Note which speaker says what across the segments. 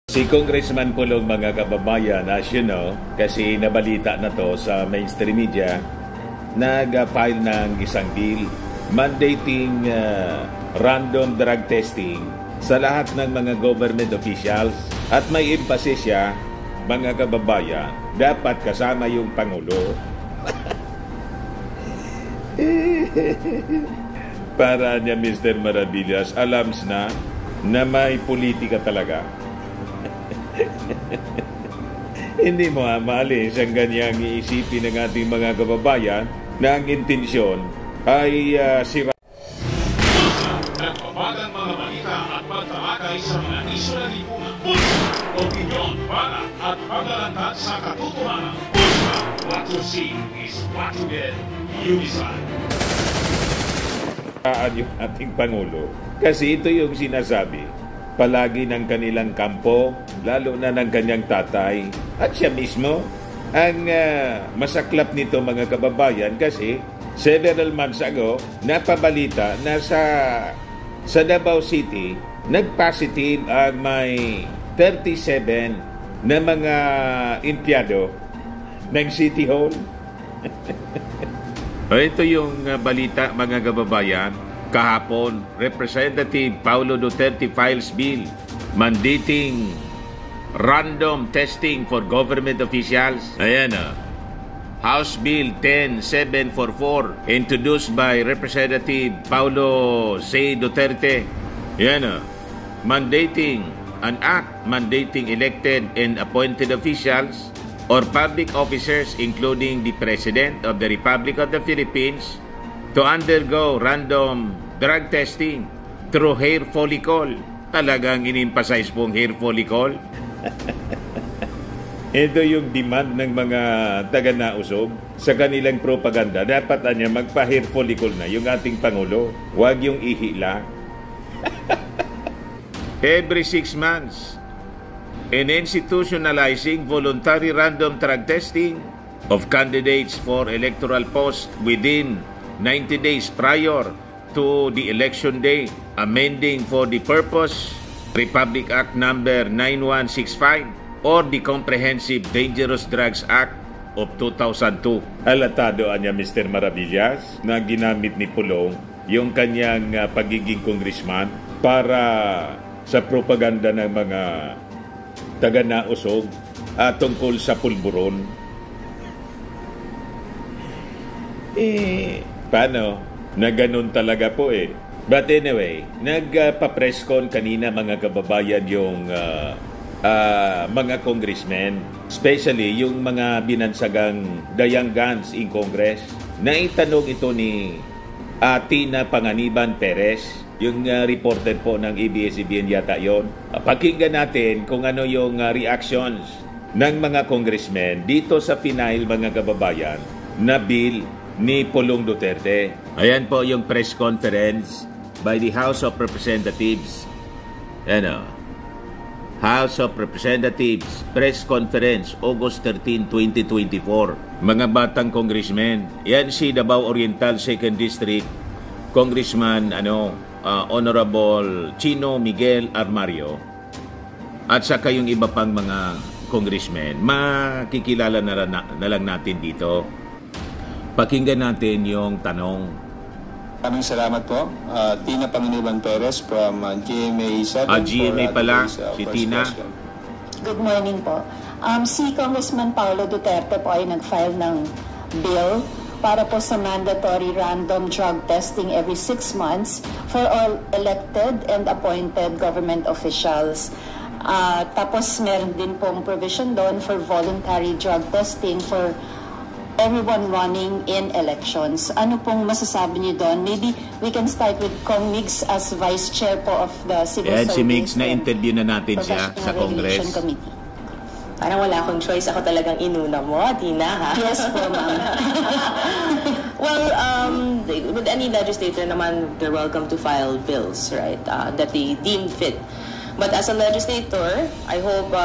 Speaker 1: Si Congressman Pulong, mga kababayan, as you know, kasi nabalita na to sa mainstream media, nag-file ng isang bill mandating random drug testing sa lahat ng mga government officials at may emphasis siya, mga kababayan, dapat kasama yung Pangulo. Para niya, Mr. Maravillas, alams na may politika talaga. Hindi mo maalis ang ganyang iisipin ng ating mga kababayan na ang intensyon ay sira.
Speaker 2: Nagbabagang mga balita at pagtalakay sa mga isyu na lipunan. Pulsa, opinyon, para at paglalantad sa katotohanan. Pulsa, what you see is what you get. Unisan.
Speaker 1: Yung ating Pangulo. Kasi ito yung sinasabi palagi ng kanilang kampo, lalo na ng kanyang tatay, at siya mismo. Ang masaklap nito, mga kababayan, kasi several months ago, napabalita na sa Davao City, nag-positive ang may 37 na mga empleyado ng City Hall. Ito yung balita, mga kababayan. Kahapon, Representative Paulo Duterte files bill mandating random testing for government officials. Ayan House Bill 10744 introduced by Representative Paulo C. Duterte. Ayan mandating an act mandating elected and appointed officials or public officers including the President of the Republic of the Philippines to undergo random drug testing through hair follicle. Talagang in-emphasize pong hair follicle. Ito yung demand ng mga taga-nausog sa kanilang propaganda. Dapat niya magpa-hair follicle na yung ating Pangulo. Huwag yung ihi lang. Every 6 months, in institutionalizing voluntary random drug testing of candidates for electoral posts within 90 days prior to the election day, amending for the purpose Republic Act number 9165 or the Comprehensive Dangerous Drugs Act of 2002. Alatado niya, Mr. Maravillas, na ginamit ni Pulong yung kanyang pagiging congressman para sa propaganda ng mga taga-nausog tungkol sa pulburon. Paano? Na ganun talaga po But anyway, nagpa-press con kanina, mga kababayan, yung mga congressmen, especially yung mga binansagang the young guns in Congress. Naitanong ito ni Tina Panganiban Perez, yung reporter po ng ABS-CBN yata yon. Pakinggan natin kung ano yung reactions ng mga congressmen dito sa final, mga kababayan, na bill ni Pulong Duterte. Ayan po yung press conference by the House of Representatives. House of Representatives press conference August 13, 2024. Mga batang congressmen, yan si Davao Oriental 2nd District Congressman Honorable Chino Miguel Armario, at saka yung iba pang mga congressmen. Makikilala na lang natin dito. Pakinggan natin yung tanong.
Speaker 3: Maraming salamat po. Tina Panganiban Perez from GMA 7.
Speaker 1: GMA pala, si Tina.
Speaker 4: Good morning po. Si Congressman Paulo Duterte po ay nag-file ng bill para po sa mandatory random drug testing every 6 months for all elected and appointed government officials. Tapos meron din pong provision doon for voluntary drug testing for everyone running in elections. Ano pong masasabi niyo doon? Maybe we can start with Kong Migs as Vice Chair po of the Civil Service.
Speaker 1: Si Migs, na-interview na natin siya sa Congress.
Speaker 5: Parang wala akong choice. Ako talagang inuna mo, Tina, ha?
Speaker 4: Yes po, ma'am.
Speaker 5: Well, with any legislator naman, they're welcome to file bills, right, that they deem fit. But as a legislator, I hope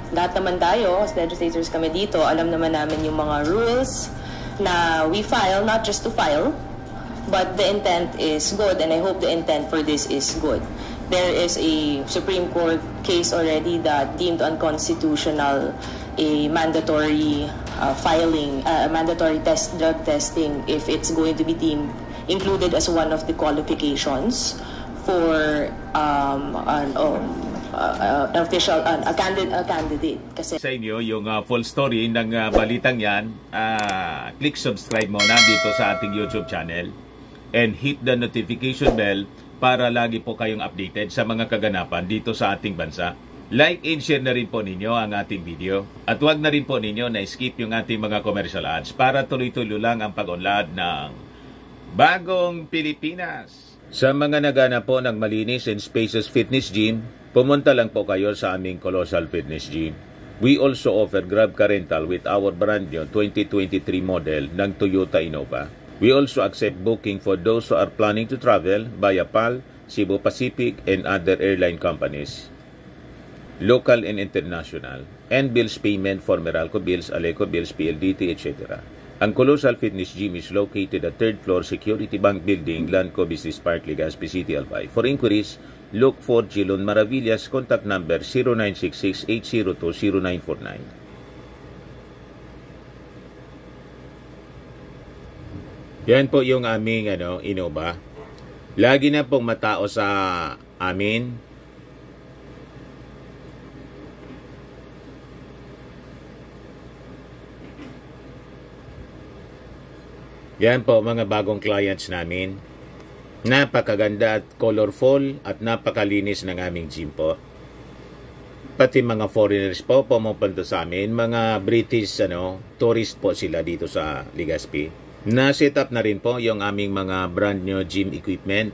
Speaker 5: lahat naman tayo, as legislators kami dito, alam naman namin yung mga rules na we file, not just to file, but the intent is good, and I hope the intent for this is good. there is a Supreme Court case already that deemed unconstitutional a mandatory mandatory drug testing if it's going to be deemed included as one of the qualifications for a candidate. Kasi
Speaker 1: sa inyo yung full story ng balitang yan, click subscribe muna dito sa ating YouTube channel and hit the notification bell para lagi po kayong updated sa mga kaganapan dito sa ating bansa. Like and share na rin po ninyo ang ating video. At huwag na rin po ninyo na skip yung ating mga commercial ads para tuloy-tuloy lang ang pag-unlad ng Bagong Pilipinas. Sa mga nagana po ng malinis and spacious fitness gym, pumunta lang po kayo sa aming Colossal Fitness Gym. We also offer Grab Car Rental with our brand new 2023 model ng Toyota Innova. We also accept booking for those who are planning to travel via PAL, Cebu Pacific, and other airline companies, local and international, and bills payment for Meralco Bills, Aleco Bills, PLDT, etc. Ang Colossal Fitness Gym is located at 3rd floor Security Bank Building, Lanco Business Park, Legazpi City, Albay. For inquiries, look for Gilon Maravillas, contact number 0966-802-0949. Yan po yung aming Innova. Lagi na pong matao sa amin. Yan po mga bagong clients namin. Napakaganda at colorful at napakalinis ng aming gym po. Pati mga foreigners po pumupunta sa amin, mga British tourist po sila dito sa Legazpi. Na-set up na rin po yung aming mga brand new gym equipment.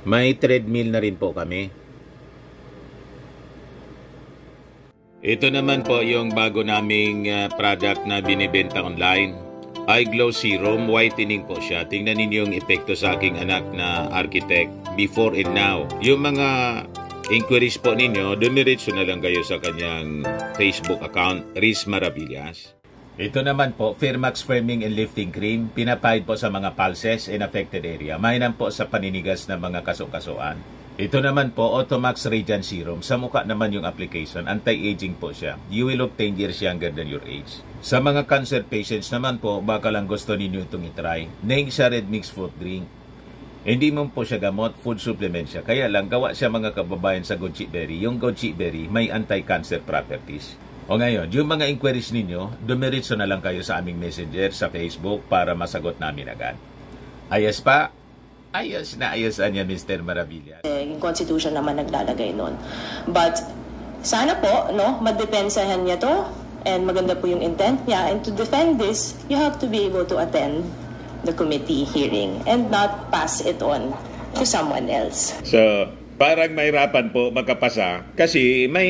Speaker 1: May treadmill na rin po kami. Ito naman po yung bago naming product na binibenta online. Eye Glow Serum, whitening po siya. Tingnan ninyo yung epekto sa aking anak na architect before and now. Yung mga inquiries po ninyo, dumiretso na lang kayo sa kanyang Facebook account, Riz Maravillas. Ito naman po, Firmax Firming and Lifting Cream, pinapahid po sa mga pulses in affected area. Mainam po sa paninigas ng mga kaso-kasuan. Ito naman po, Automax Radiant Serum. Sa mukha naman yung application, anti-aging po siya. You will look 10 years younger than your age. Sa mga cancer patients naman po, baka lang gusto ninyo itong itry. Neng siya red mix fruit drink. Hindi mo po siya gamot, food supplement siya. Kaya lang, gawa siya mga kababayan sa goji berry. Yung goji berry may anti-cancer properties. O ngayon, yung mga inquiries ninyo, dumiretso na lang kayo sa aming messenger sa Facebook para masagot namin agad. Ayos pa? Ayos na ayos niya, Mr. Maravilla.
Speaker 5: Yung Constitution naman naglalagay nun. But sana po, madepensahan niya to and maganda po yung intent niya. And to defend this, you have to be able to attend the committee hearing and not pass it on to someone else.
Speaker 1: So, parang mahirapan po magkapasa kasi may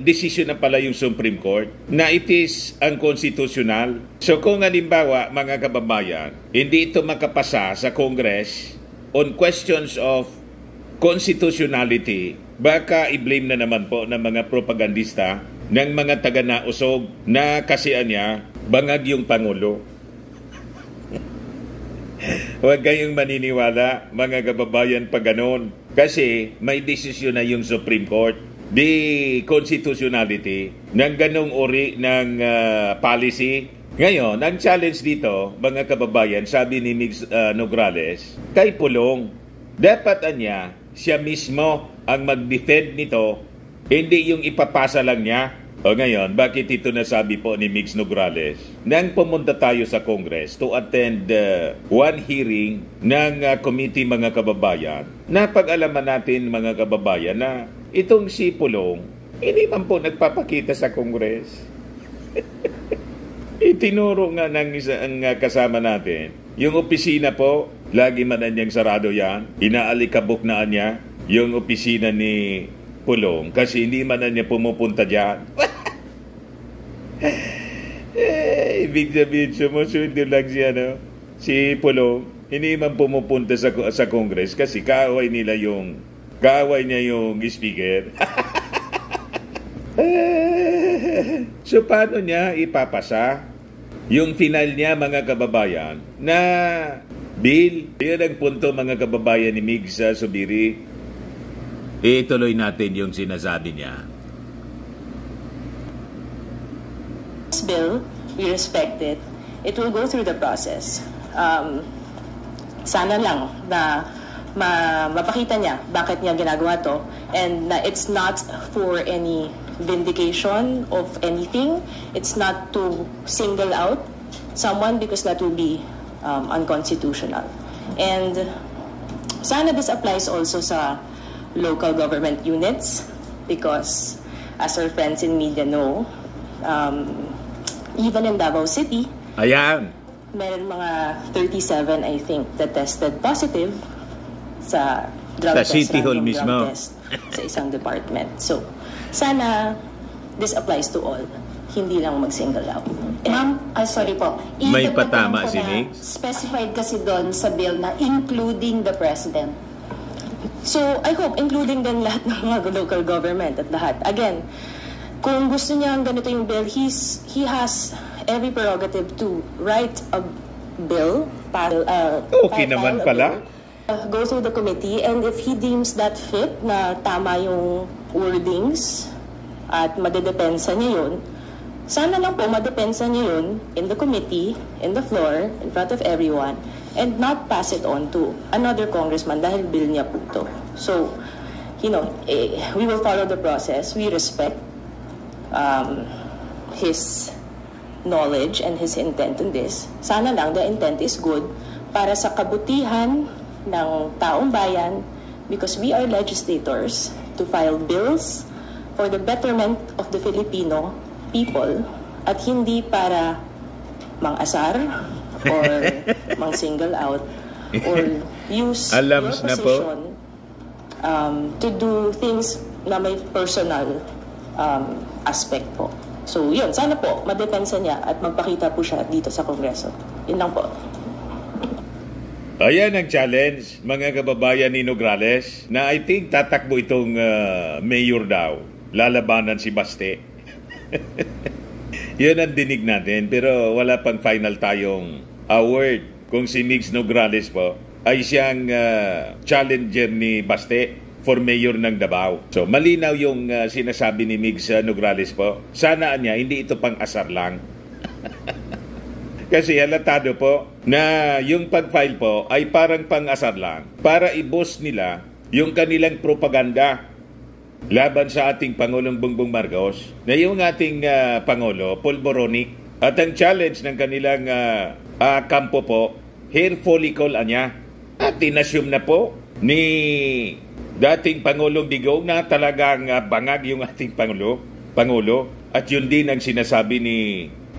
Speaker 1: decision na pala yung Supreme Court na it is unconstitutional. So kung halimbawa mga kababayan, hindi ito makapasa sa Congress on questions of constitutionality, baka i-blame na naman po ng mga propagandista ng mga taga-nausog na kasian niya bangag yung Pangulo. Huwag kayong maniniwala, mga kababayan, pag ganon. Kasi may desisyon na yung Supreme Court. The constitutionality ng ganong uri ng policy. Ngayon, ang challenge dito, mga kababayan, sabi ni Migs Nograles, kay Pulong, dapat siya mismo ang mag-defend nito, hindi yung ipapasa lang niya. O ngayon, bakit ito nasabi po ni Migs Nograles? Nang pumunta tayo sa Congress to attend one hearing ng committee mga kababayan, napag-alaman natin mga kababayan na itong si Pulong, hindi man po nagpapakita sa Congress. Itinuro nga ng isang kasama natin. Yung opisina po, lagi man niyang sarado yan. Inaalikabok na niya yung opisina ni Pulong kasi hindi man niya pumupunta dyan. Ibig sabihin, sumusunod lang siya, si Pulong, hindi man pumupunta sa Congress kasi kaaway niya yung speaker. So, paano niya ipapasa yung final niya, mga kababayan, na bill, yun ang punto, mga kababayan, ni Mig Zubiri. Ituloy natin yung sinasabi niya.
Speaker 5: This bill, we respect it. It will go through the process. Sana lang na mapakita niya bakit niya ginagawa to, and na it's not for any vindication of anything. It's not to single out someone, because that will be unconstitutional. And sana this applies also sa local government units, because as our friends in media know, even in Davao City, meron mga 37, I think, that tested positive sa drug
Speaker 1: sa
Speaker 5: test,
Speaker 1: City Hall mismo,
Speaker 5: drug test sa isang department. So, sana this applies to all, hindi lang mag-single out.
Speaker 4: Ma'am, sorry po.
Speaker 1: May
Speaker 4: Idagdag
Speaker 1: patama
Speaker 4: ko
Speaker 1: si
Speaker 4: na
Speaker 1: Mig.
Speaker 4: specified kasi doon sa bill na including the president.
Speaker 5: So, I hope including din lahat ng mga local government at lahat. Again, kung gusto niya ganito yung bill, he has every prerogative to write a bill.
Speaker 1: Okay naman pala.
Speaker 5: Go through the committee, and if he deems that fit na tama yung wordings at madedepensa niya yun, sana lang po madepensa niya yun in the committee, in the floor, in front of everyone, and not pass it on to another congressman dahil bill niya po to. So, we will follow the process. We respect his knowledge and his intent in this. Sana lang the intent is good para sa kabutihan ng taong bayan, because we are legislators to file bills for the betterment of the Filipino people at hindi para mang-asar or mang-single out or use your position to do things na may personal aspect po. So yun, sana po madepensa niya at magpakita po siya dito sa Kongreso. Yun lang po.
Speaker 1: Ayan ang challenge, mga kababayan ni Nograles, na I think tatakbo itong mayor daw. Lalabanan si Baste. Yun ang dinig natin, pero wala pang final tayong award. Kung si Migs Nograles po ay siyang challenger ni Baste for mayor ng Davao. So malinaw yung sinasabi ni Migs Nograles po. Sana niya, hindi ito pang asar lang. Kasi halatado po na yung pag-file po ay parang pang-asar lang para i-boost nila yung kanilang propaganda laban sa ating Pangulong Bongbong Marcos, na yung ating Pangulo, pulboronic, at ang challenge ng kanilang kampo po, hair follicle anya. At inassume na po ni dating Pangulong Digong na talagang bangag yung ating Pangulo. At yun din ang sinasabi ni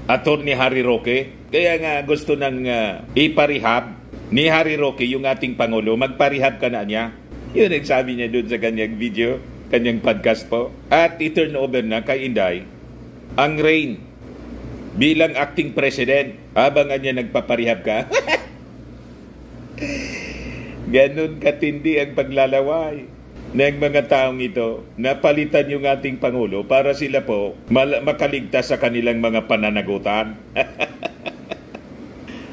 Speaker 1: Attorney Harry Roque. Kaya nga gusto nang iparehab ni Harry Roque yung ating Pangulo. Magparehab ka na niya. Yun ang sabi niya doon sa kanyang video, kanyang podcast po. At i-turn over na kay Inday ang reign bilang acting president habang niya nagpaparehab ka. Ganun katindi ang paglalaway ng mga taong ito na palitan yung ating Pangulo para sila po makaligtas sa kanilang mga pananagutan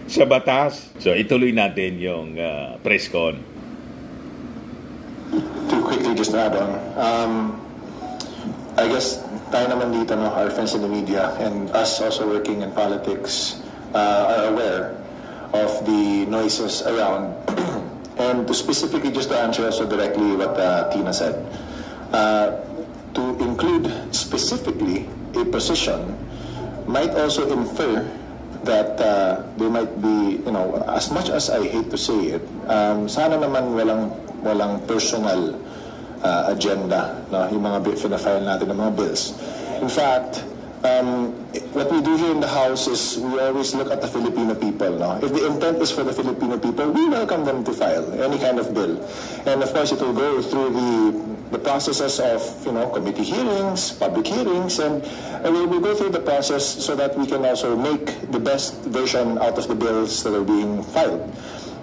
Speaker 1: sa batas. So ituloy natin yung press con.
Speaker 3: To quickly just add on, I guess tayo naman dito, our friends in the media and us also working in politics are aware of the noises around. And to specifically, just to answer also directly what Tina said, to include specifically a position might also infer that there might be, as much as I hate to say it, sana naman walang personal agenda, no? Yung mga file natin ng mga bills. In fact, what we do here in the House is we always look at the Filipino people. No? If the intent is for the Filipino people, we welcome them to file any kind of bill. And of course, it will go through the processes of committee hearings, public hearings, and we will go through the process so that we can also make the best version out of the bills that are being filed.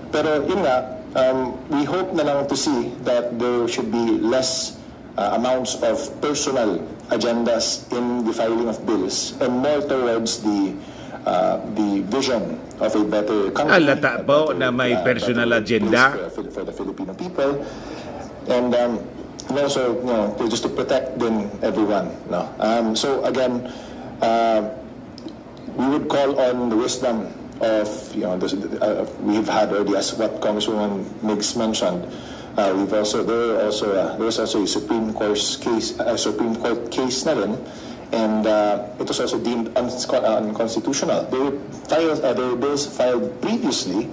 Speaker 3: Pero yun nga, we hope na lang to see that there should be less amounts of personal agendas in the filing of bills and more towards the the vision of a better country.
Speaker 1: Alata po na may personal agenda
Speaker 3: for the Filipino people. And also, just to protect them, everyone. No? So again, we would call on the wisdom of, we've had already, as what Congresswoman Miggs mentioned, there's also a Supreme Court case na rin, and it was also deemed unconstitutional. There were bills filed previously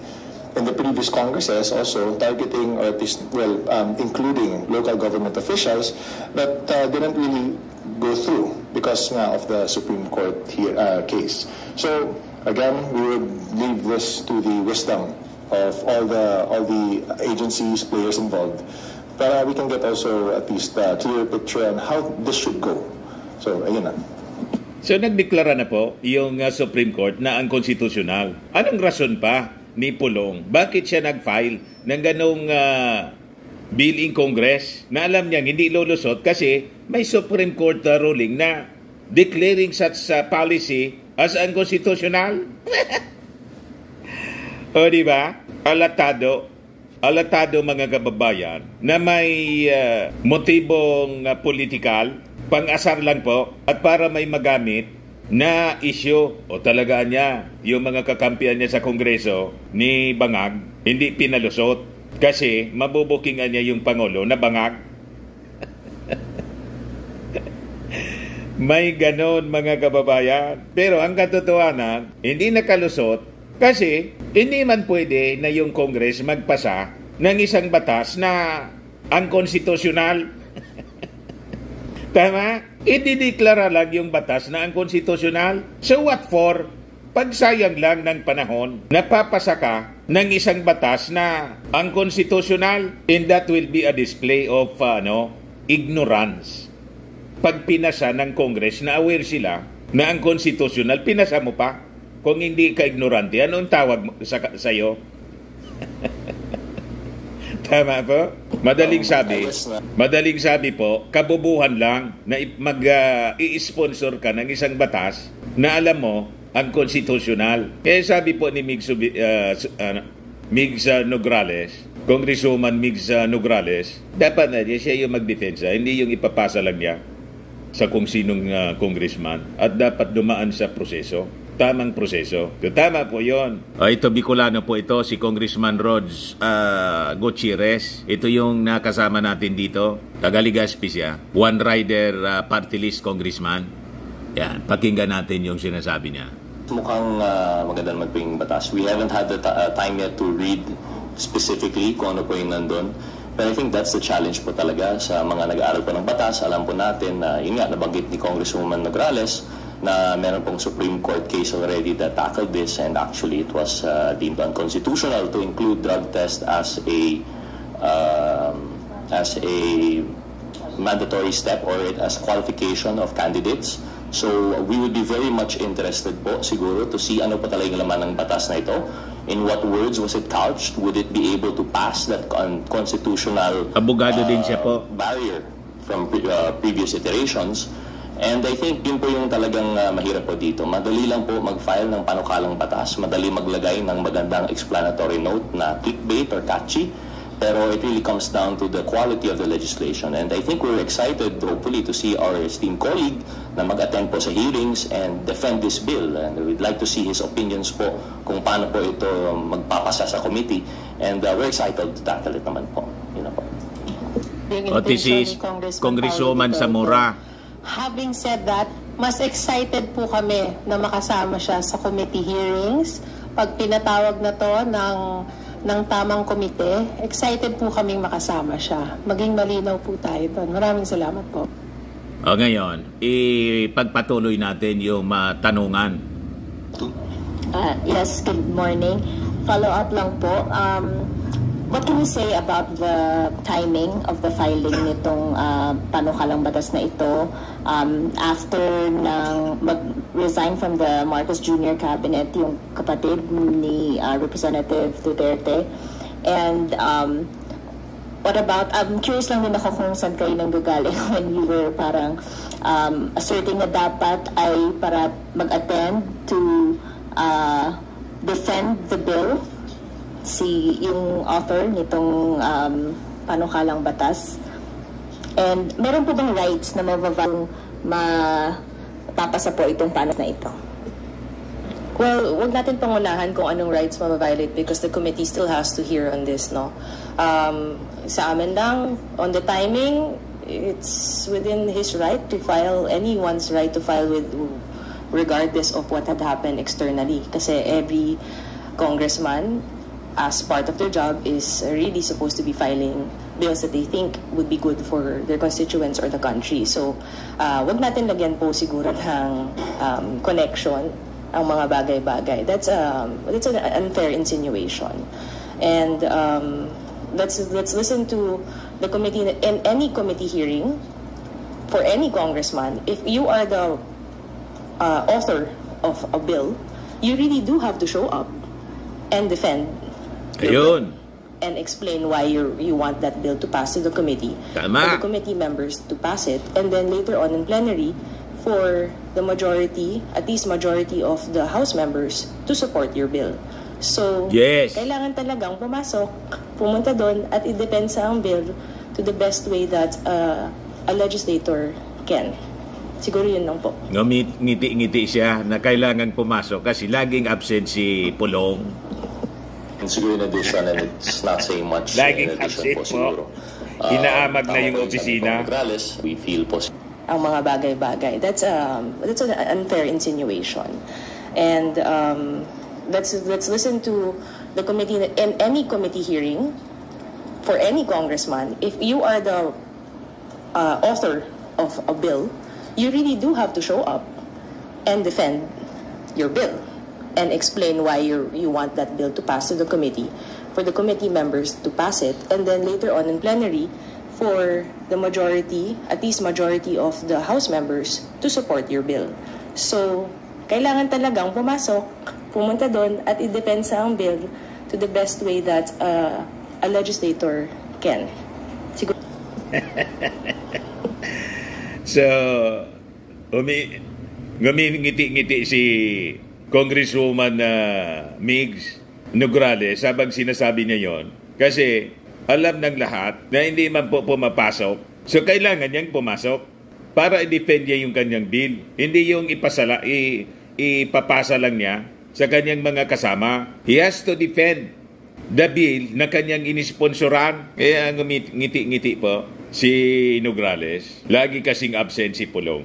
Speaker 3: in the previous Congresses also targeting, or at least, including local government officials, but didn't really go through because of the Supreme Court case. So again, we would leave this to the wisdom of all the agencies, players involved, but we can get also at least a clear picture on how this should go. So ayun na.
Speaker 1: So nagdeklara na po yung Supreme Court na ang konstitusyonal. Anong rason pa ni Pulong? Bakit siya nag-file ng ganong bill in Congress na alam niyang hindi lulusot kasi may Supreme Court ruling na declaring such policy as unconstitutional? O diba? Alatado mga kababayan na may motibong politikal, pang-asar lang po at para may magamit na issue o talaga niya yung mga kakampihan niya sa Kongreso ni Bangag hindi pinalusot kasi mabubukingan niya yung Pangulo na Bangag. May ganon mga kababayan. Pero ang katotohanan, hindi nakalusot kasi hindi man pwede na yung Congress magpasa ng isang batas na unconstitutional. Tama? Idideklara lang yung batas na ang konstitusyonal. So what for? Pagsayang lang ng panahon, napapasa ka ng isang batas na ang konstitusyonal, and that will be a display of ignorance. Pag pinasa ng Congress na aware sila na ang konstitusyonal, pinasa mo pa. Kung hindi ka ignorante, anong tawag sa'yo? Tama po? Madaling sabi po, kabubuhan lang na i-sponsor ka ng isang batas na alam mo ang konstitusyonal. Kaya sabi po ni Miggs Nograles, Congresswoman Miggs Nograles, dapat na siya yung magdepensa, hindi yung ipapasa lang niya sa kung sinong congressman at dapat dumaan sa proseso. Tamang proseso. Tama po yon. Ito Bicolano po ito, si Congressman Rods Gutierrez. Ito yung nakasama natin dito. Taga Legazpi siya. One rider party list congressman. Yan, pakinggan natin yung sinasabi niya.
Speaker 6: Mukhang maganda naman po yung batas. We haven't had the time yet to read specifically kung ano po yung nandun. But I think that's the challenge po talaga sa mga nag-aaral po ng batas. Alam po natin na yun nga, nabanggit ni Congresswoman Nograles na meron pong Supreme Court case already that tackled this, and actually it was deemed unconstitutional to include drug test as a mandatory step or as qualification of candidates. So we would be very much interested po siguro to see ano pa talaga yung laman ng batas na ito. In what words was it couched? Would it be able to pass that constitutional
Speaker 1: abogado din siya po
Speaker 6: barrier from previous iterations? And I think yun po yung talagang mahirap po dito. Madali lang po mag-file ng panukalang batas, madali maglagay ng magandang explanatory note na clickbait or catchy, pero it really comes down to the quality of the legislation. And I think we're excited, hopefully, to see our esteemed colleague na mag-attend po sa hearings and defend this bill. And we'd like to see his opinions po kung paano po ito magpapasa sa committee. And we're excited to tackle it naman po. Yun na po.
Speaker 1: This is Congresswoman Zamora.
Speaker 4: Having said that, mas excited po kami na makasama siya sa committee hearings. Pag pinatawag na to ng tamang komite, excited po kaming makasama siya. Maging malinaw po tayo doon. Maraming salamat po.
Speaker 1: O ngayon, ipagpatuloy natin yung tanungan.
Speaker 4: Yes, good morning. Follow up lang po. What can you say about the timing of the filing nitong panukalang batas na ito after nang mag-resign from the Marcos Jr. Cabinet yung kapatid ni Representative Duterte? And what about, I'm curious lang din ako kung saan kayo nang gagaling when you were parang asserting na dapat ay para mag-attend to defend the bill, yung author nitong panukalang batas? And meron po bang rights na mapapasa po itong panas na ito?
Speaker 5: Well, wag natin pangunahan kung anong rights ma-violate because the committee still has to hear on this, no? Sa amin lang, on the timing, it's within his right to file, anyone's right to file with, regardless of what had happened externally. Kasi every congressman, as part of their job, is really supposed to be filing bills that they think would be good for their constituents or the country. So, wag natin lagyan po siguro ng connection ang mga bagay-bagay. That's an unfair insinuation. And let's listen to the committee. In any committee hearing, for any congressman, if you are the author of a bill, you really do have to show up and defend your bill and explain why you want that bill to pass to the committee.
Speaker 1: Tama.
Speaker 5: For the committee members to pass it, and then later on in plenary, for the majority, at least majority of the House members to support your bill. So,
Speaker 1: yes,
Speaker 5: kailangan talagang pumasok, pumunta doon, at i-depensa ang bill to the best way that a legislator can. Siguro yun lang po.
Speaker 1: Ngiti-ngiti siya na kailangan pumasok kasi laging absent si Pulong.
Speaker 6: And siguro in addition, and it's not saying much,
Speaker 1: laging
Speaker 6: in addition
Speaker 1: absent
Speaker 6: po siguro.
Speaker 1: Inaamag na yung opisina.
Speaker 6: We feel po
Speaker 5: ang mga bagay-bagay. That's an unfair insinuation. And let's listen to the committee. In any committee hearing, for any congressman, if you are the author of a bill, you really do have to show up and defend your bill and explain why you want that bill to pass to the committee, for the committee members to pass it, and then later on in plenary, for the majority, at least majority of the House members to support your bill. So, kailangan talagang pumasok, pumunta doon at i-depensa ang bill to the best way that a legislator can. Siguro.
Speaker 1: So, ngumingiti-ngiti si Congresswoman Migs Nograles habang sinasabi niya yon kasi alam ng lahat na hindi man po pumapasok. So, kailangan niyang pumasok para i-defend niya yung kanyang bill. Hindi yung ipapasa lang niya sa kanyang mga kasama. He has to defend the bill na kanyang inisponsoran. Kaya ngiti-ngiti po si Nograles. Lagi kasing absent si Pulong.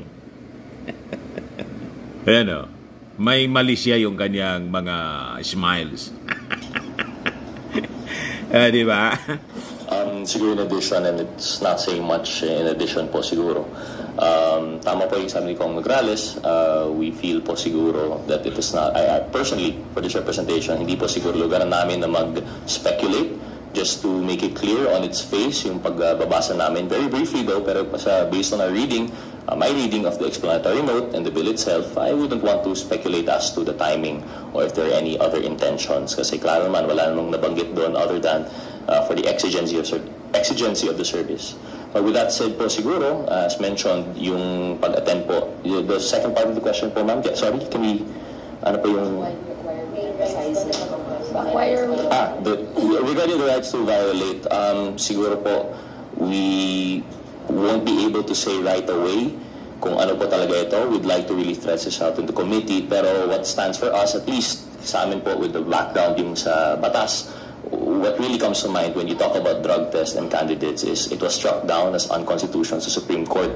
Speaker 1: Ayan o. May mali siya yung kanyang mga smiles. Di ba?
Speaker 6: Siguro in addition, and it's not saying much in addition po siguro. Tama po yung sabi ni Kong Nograles. We feel po siguro that it is not, I personally, for this representation, hindi po siguro lugar namin na mag-speculate. Just to make it clear on its face, yung pagbabasa namin, very briefly though, pero based on our reading, my reading of the explanatory note and the bill itself, I wouldn't want to speculate as to the timing or if there are any other intentions. Kasi klaro naman, wala namang nabanggit doon other than for the exigency of the service. But with that said po siguro, as mentioned, yung pag-attend po, the second part of the question po, ma'am, sorry, can we, ano po yung... Regarding the rights to violate, siguro po, we won't be able to say right away kung ano po talaga ito. We'd like to really thresh this out in the committee, pero what stands for us, at least sa amin po with the background yung sa batas, what really comes to mind when you talk about drug tests and candidates is it was struck down as unconstitutional sa Supreme Court.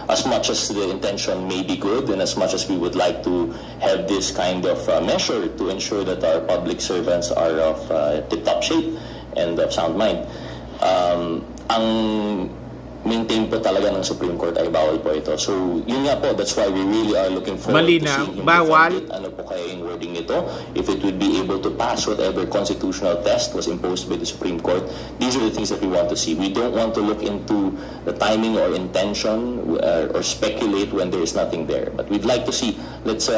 Speaker 6: As much as the intention may be good and as much as we would like to have this kind of measure to ensure that our public servants are of tip-top shape and of sound mind, ang maintain po talaga ng Supreme Court ay bawal po ito. So, yun nga po, that's why we really are looking forward to seeing him defend it. Ano po kaya yung wording nito? If it would be able to pass whatever constitutional test was imposed by the Supreme Court, these are the things that we want to see. We don't want to look into the timing or intention or speculate when there is nothing there. But we'd like to see, let's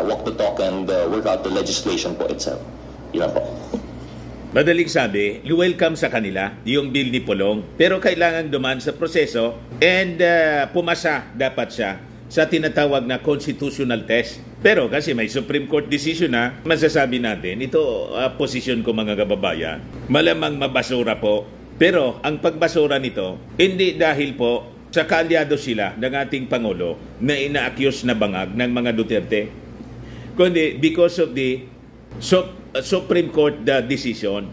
Speaker 6: walk the talk and work out the legislation po itself. Yun po.
Speaker 1: Madaling sabi, welcome sa kanila yung bill ni Pulong. Pero kailangan dumaan sa proseso and pumasa dapat siya sa tinatawag na constitutional test. Pero kasi may Supreme Court decision na, masasabi natin, ito posisyon ko mga kababayan, malamang mabasura po. Pero ang pagbasura nito, hindi dahil po sa kaalyado sila ng ating Pangulo na ina-accuse na bangag ng mga Duterte, kundi because of the Supreme Court decision.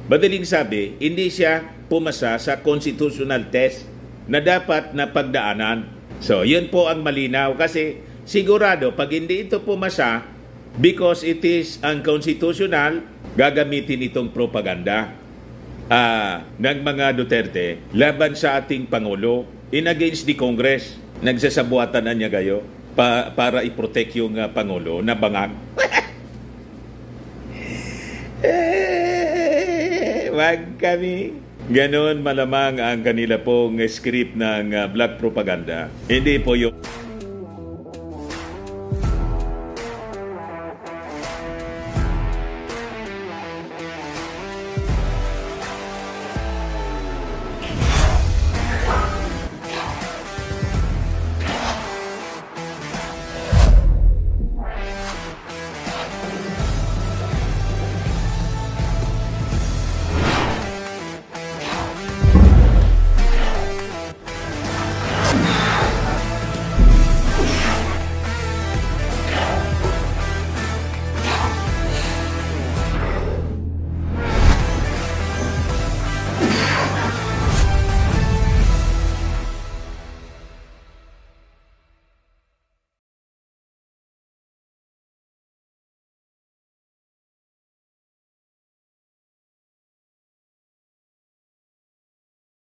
Speaker 1: Madaling sabi, hindi siya pumasa sa constitutional test na dapat na pagdaanan. So, yun po ang malinaw kasi sigurado pag hindi ito pumasa because it is unconstitutional, gagamitin itong propaganda ng mga Duterte laban sa ating Pangulo in against the Congress. Nagsasabuatan na niya kayo para i-protect yung Pangulo na bangag. Wag kami. Ganon malamang ang kanila pong script ng black propaganda. Hindi po yung